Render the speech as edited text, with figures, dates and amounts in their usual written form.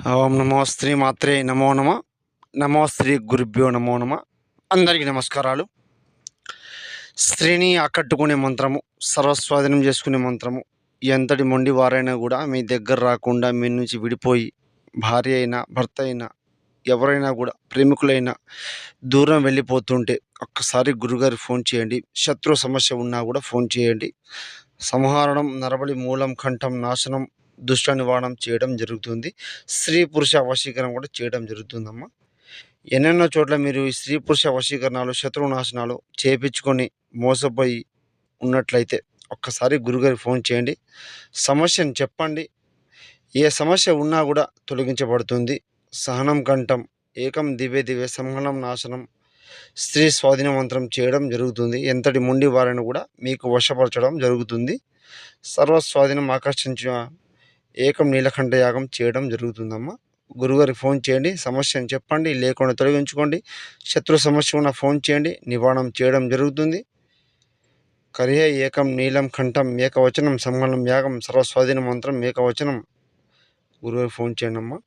ఓం నమో శ్రీ మాత్రే నమో నమ. నమో శ్రీ గురుభ్యో నమో నమ. అందరికీ నమస్కారాలు. స్త్రీని ఆకట్టుకునే మంత్రము, సర్వస్వాధీనం చేసుకునే మంత్రము. ఎంతటి మొండి వారైనా కూడా మీ దగ్గర రాకుండా మీ నుంచి విడిపోయి, భార్య అయినా భర్త అయినా ఎవరైనా కూడా ప్రేమికులైనా దూరం వెళ్ళిపోతుంటే ఒక్కసారి గురుగారి ఫోన్ చేయండి. శత్రు సమస్య ఉన్నా కూడా ఫోన్ చేయండి. సంహారణం, నరబలి, మూలం, కంఠం, నాశనం, దుష్ట నివారణం చేయడం జరుగుతుంది. స్త్రీ పురుష వశీకరణ కూడా చేయడం జరుగుతుందమ్మా. ఎన్నెన్నో చోట్ల మీరు ఈ స్త్రీ పురుష వశీకరణాలు, శత్రు నాశనాలు చేపించుకొని మోసపోయి ఉన్నట్లయితే ఒక్కసారి గురుగారి ఫోన్ చేయండి. సమస్యను చెప్పండి. ఏ సమస్య ఉన్నా కూడా తొలగించబడుతుంది. సహనం కంఠం, ఏకం దివే దివే, సంహనం నాశనం, స్త్రీ స్వాధీన మంత్రం చేయడం జరుగుతుంది. ఎంతటి మొండి వారిని కూడా మీకు వశపరచడం జరుగుతుంది. సర్వస్వాధీనం ఆకర్షించ ఏకం నీలకంఠ యాగం చేయడం జరుగుతుందమ్మా. గురుగారికి ఫోన్ చేయండి. సమస్యను చెప్పండి, లేకుండా తొలగించుకోండి. శత్రు సమస్య ఉన్న ఫోన్ చేయండి, నివారణం చేయడం జరుగుతుంది. కరిహే ఏకం నీలం కంఠం ఏకవచనం సంహనం యాగం సర్వస్వాధీన మంత్రం ఏకవచనం. గురుగారికి ఫోన్ చేయండి అమ్మా.